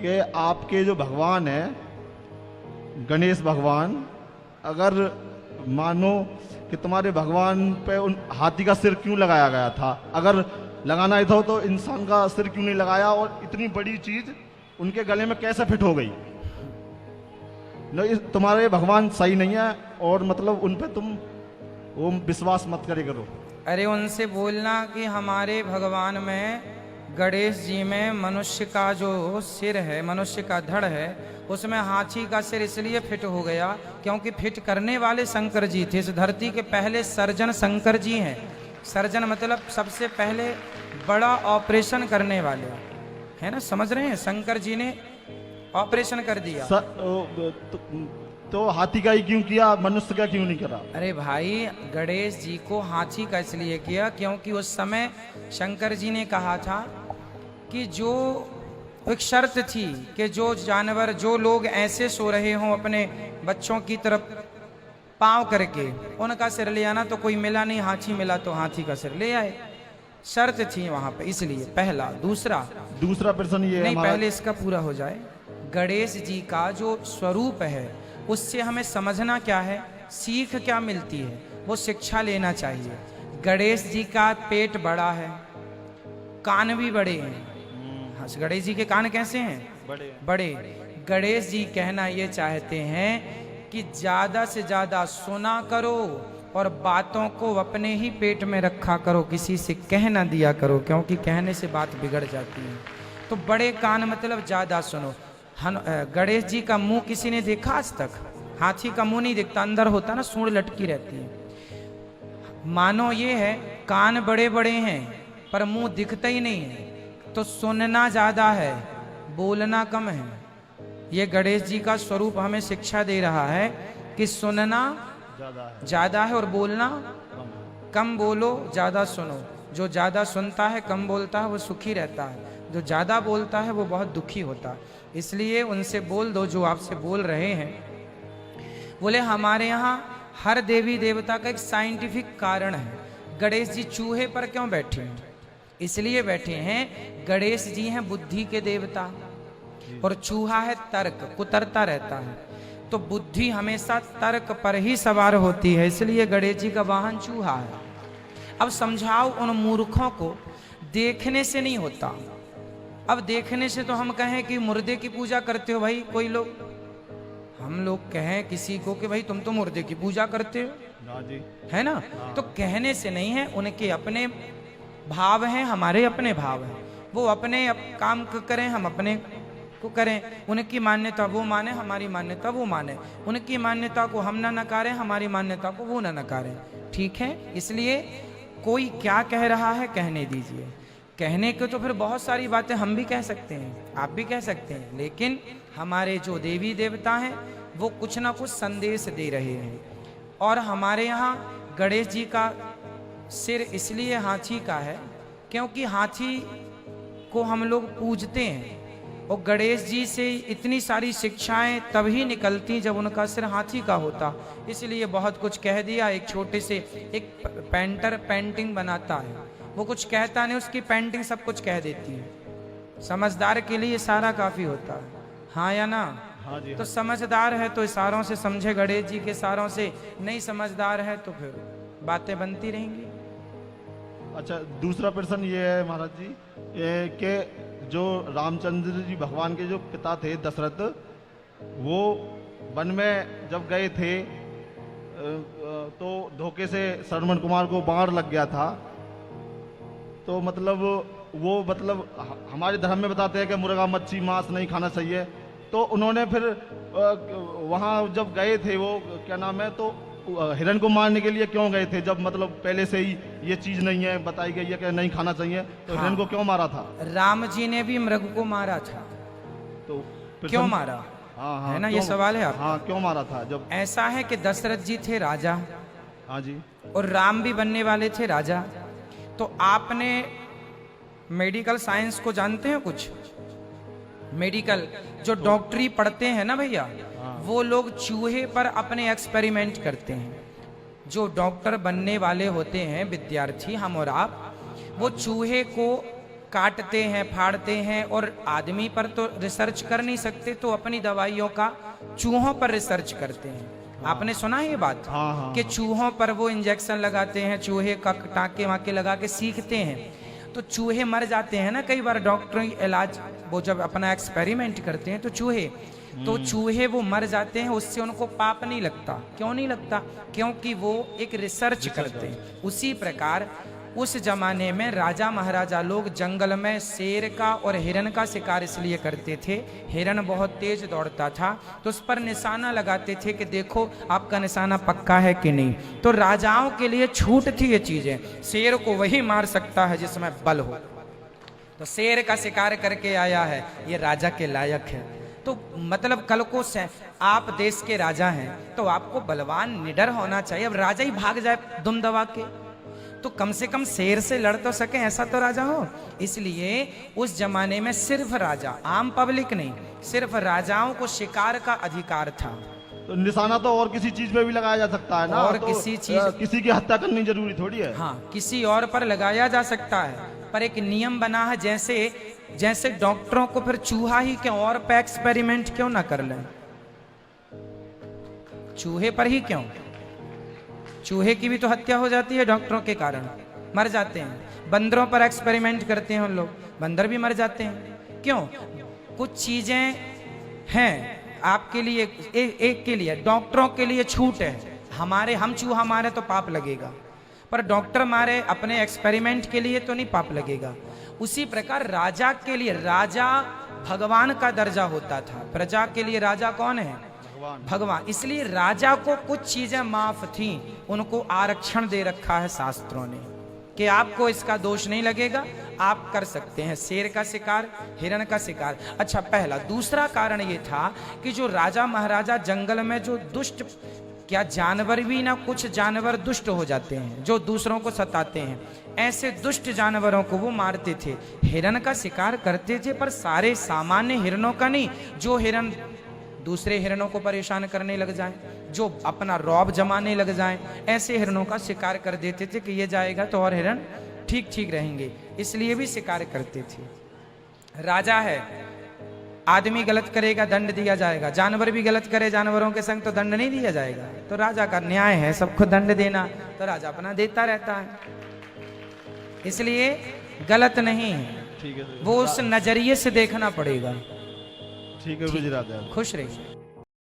कि आपके जो भगवान है गणेश भगवान, अगर मानो कि तुम्हारे भगवान पे उन हाथी का सिर क्यों लगाया गया था? अगर लगाना ही था तो इंसान का सिर क्यों नहीं लगाया, और इतनी बड़ी चीज उनके गले में कैसे फिट हो गई? नहीं, तुम्हारे भगवान सही नहीं है, और मतलब उन पे तुम वो विश्वास मत करे करो। अरे उनसे बोलना कि हमारे भगवान में, गणेश जी में मनुष्य का जो सिर है, मनुष्य का धड़ है, उसमें हाथी का सिर इसलिए फिट हो गया क्योंकि फिट करने वाले शंकर जी थे। इस धरती के पहले सर्जन शंकर जी हैं। सर्जन मतलब सबसे पहले बड़ा ऑपरेशन करने वाले, है ना, समझ रहे हैं? शंकर जी ने ऑपरेशन कर दिया। तो हाथी का ही क्यों किया, मनुष्य का क्यों नहीं करा? अरे भाई, गणेश जी को हाथी का इसलिए किया क्योंकि उस समय शंकर जी ने कहा था कि जो एक शर्त थी कि जो जानवर, जो लोग ऐसे सो रहे हों अपने बच्चों की तरफ पांव करके, उनका सिर ले आना। तो कोई मिला नहीं, हाथी मिला तो हाथी का सिर ले आए। शर्त थी वहां पे, इसलिए पहला। दूसरा प्रश्न ये नहीं, पहले इसका पूरा हो जाए। गणेश जी का जो स्वरूप है उससे हमें समझना क्या है, सीख क्या मिलती है, वो शिक्षा लेना चाहिए। गणेश जी का पेट बड़ा है, कान भी बड़े हैं। गणेश जी के कान कैसे हैं? बड़े। गणेश जी कहना ये चाहते हैं कि ज्यादा से ज्यादा सुना करो और बातों को अपने ही पेट में रखा करो, किसी से कह ना दिया करो, क्योंकि कहने से बात बिगड़ जाती है। तो बड़े कान मतलब ज्यादा सुनो। गणेश जी का मुंह किसी ने देखा आज तक? हाथी का मुंह नहीं दिखता, अंदर होता ना, सूंड लटकी रहती है। मानो ये है, कान बड़े बड़े हैं पर मुंह दिखता ही नहीं है, तो सुनना ज्यादा है, बोलना कम है। ये गणेश जी का स्वरूप हमें शिक्षा दे रहा है कि सुनना ज्यादा है और बोलना कम। बोलो, ज्यादा सुनो। जो ज्यादा सुनता है, कम बोलता है, वो सुखी रहता है। जो ज्यादा बोलता है वो बहुत दुखी होता है। इसलिए उनसे बोल दो जो आपसे बोल रहे हैं। बोले हमारे यहाँ हर देवी देवता का एक साइंटिफिक कारण है। गणेश जी चूहे पर क्यों बैठे हैं? इसलिए बैठे हैं, गणेश जी हैं बुद्धि के देवता और चूहा है तर्क, कुतरता रहता है। तो बुद्धि हमेशा तर्क पर ही सवार होती है, इसलिए गणेश जी का वाहन चूहा है। अब समझाओ उन मूर्खों को, देखने से नहीं होता। अब देखने से तो हम कहें कि मुर्दे की पूजा करते हो भाई, कोई लोग, हम लोग कहें किसी को कि भाई तुम तो मुर्दे की पूजा करते हो, है ना? तो कहने से नहीं है, उनके अपने भाव हैं, हमारे अपने भाव हैं। वो अपने काम करें, हम अपने को करें। उनकी मान्यता वो माने, हमारी मान्यता वो माने। उनकी मान्यता को हम ना नकारें, हमारी मान्यता को वो ना नकारें। ठीक है? इसलिए कोई क्या कह रहा है कहने दीजिए। कहने को तो फिर बहुत सारी बातें हम भी कह सकते हैं, आप भी कह सकते हैं, लेकिन हमारे जो देवी देवता हैं वो कुछ ना कुछ संदेश दे रहे हैं। और हमारे यहाँ गणेश जी का सिर इसलिए हाथी का है क्योंकि हाथी को हम लोग पूजते हैं, और गणेश जी से इतनी सारी शिक्षाएं तभी निकलती जब उनका सिर हाथी का होता। इसलिए बहुत कुछ कह दिया। एक छोटे से एक पेंटर पेंटिंग बनाता है, वो कुछ कहता नहीं, उसकी पेंटिंग सब कुछ कह देती है। समझदार के लिए इशारा काफी होता है, हाँ या ना? हाँ जी, तो समझदार है तो इशारों से समझे गणेश जी के इशारों से, नहीं समझदार है तो फिर बातें बनती रहेंगी। अच्छा, दूसरा प्रश्न ये है महाराज जी कि जो रामचंद्र जी भगवान के जो पिता थे दशरथ, वो वन में जब गए थे तो धोखे से श्रवण कुमार को बाण लग गया था। तो मतलब वो मतलब हमारे धर्म में बताते हैं कि मुर्गा मच्छी मांस नहीं खाना चाहिए। तो उन्होंने फिर वहाँ जब गए थे, वो क्या नाम है, तो हिरण को मारने के लिए क्यों गए थे? जब मतलब पहले से ही ये चीज नहीं है, बताई गई है कि नहीं खाना चाहिए, तो हाँ, हिरण को क्यों मारा था? राम जी ने भी मृग को मारा था, तो क्यों मारा? हाँ हाँ, है ना, ये सवाल है आपका। हाँ, क्यों मारा था? जब ऐसा है कि दशरथ जी थे राजा, हाँ जी, और राम भी बनने वाले थे राजा। तो आपने मेडिकल साइंस को जानते हैं कुछ? मेडिकल जो डॉक्टरी पढ़ते हैं ना भैया, वो लोग चूहे पर अपने एक्सपेरिमेंट करते हैं। जो डॉक्टर बनने वाले होते हैं विद्यार्थी, हम और आप, वो चूहे को काटते हैं, फाड़ते हैं, और आदमी पर तो रिसर्च कर नहीं सकते, तो अपनी दवाइयों का चूहों पर रिसर्च करते हैं। आपने सुना है ये बात? हाँ, हाँ, कि चूहों पर वो इंजेक्शन लगाते हैं, चूहे का टाँके वाके लगा के सीखते हैं, तो चूहे मर जाते हैं ना कई बार। डॉक्टर इलाज वो जब अपना एक्सपेरिमेंट करते हैं तो चूहे वो मर जाते हैं, उससे उनको पाप नहीं लगता। क्यों नहीं लगता? क्योंकि वो एक रिसर्च करते हैं। उसी प्रकार उस जमाने में राजा महाराजा लोग जंगल में शेर का और हिरन का शिकार इसलिए करते थे, हिरन बहुत तेज दौड़ता था, तो उस पर निशाना लगाते थे कि देखो आपका निशाना पक्का है कि नहीं। तो राजाओं के लिए छूट थी ये चीजें, शेर को वही मार सकता है जिसमें बल हो। तो शेर का शिकार करके आया है, ये राजा के लायक है। तो मतलब कल को से आप देश के राजा हैं तो आपको बलवान निडर होना चाहिए। अब राजा ही भाग जाए दुम दबा के, तो कम से कम शेर से लड़ तो सके, ऐसा तो राजा हो। इसलिए उस जमाने में सिर्फ राजा, आम पब्लिक नहीं, सिर्फ राजाओं को शिकार का अधिकार था। तो निशाना तो और किसी चीज पे भी लगाया जा सकता है ना, और तो किसी चीज, किसी की हत्या करनी जरूरी थोड़ी है। हाँ, किसी और पर लगाया जा सकता है, पर एक नियम बना है। जैसे डॉक्टरों को फिर चूहा ही क्यों, और पे एक्सपेरिमेंट क्यों ना कर लें? चूहे पर ही क्यों? चूहे की भी तो हत्या हो जाती है डॉक्टरों के कारण, मर जाते हैं। बंदरों पर एक्सपेरिमेंट करते हैं उन लोग, बंदर भी मर जाते हैं। क्यों? कुछ चीजें हैं आपके लिए, एक के लिए, डॉक्टरों के लिए छूट है। हम चूहा मारे तो पाप लगेगा, पर डॉक्टर मारे अपने एक्सपेरिमेंट के लिए तो नहीं पाप लगेगा। उसी प्रकार राजा के लिए, राजा भगवान का दर्जा होता था, प्रजा के लिए राजा कौन है? भगवान। इसलिए राजा को कुछ चीजें माफ थी, उनको आरक्षण दे रखा है शास्त्रों ने कि आपको इसका दोष नहीं लगेगा, आप कर सकते हैं शेर का शिकार, हिरण का शिकार। अच्छा, पहला। दूसरा कारण ये था कि जो राजा महाराजा जंगल में जो दुष्ट, क्या जानवर भी ना, कुछ जानवर दुष्ट हो जाते हैं जो दूसरों को सताते हैं, ऐसे दुष्ट जानवरों को वो मारते थे। हिरण का शिकार करते थे, पर सारे सामान्य हिरणों का नहीं, जो हिरण दूसरे हिरणों को परेशान करने लग जाएं, जो अपना रौब जमाने लग जाएं, ऐसे हिरणों का शिकार कर देते थे कि ये जाएगा तो और हिरण ठीक ठीक रहेंगे, इसलिए भी शिकार करते थे। राजा है, आदमी गलत करेगा दंड दिया जाएगा, जानवर भी गलत करे जानवरों के संग तो दंड नहीं दिया जाएगा। तो राजा का न्याय है सबको दंड देना, तो राजा अपना देता रहता है, इसलिए गलत नहीं है। ठीक है, वो उस नजरिए से देखना पड़ेगा। ठीक है, गुजरात। खुश रहिए।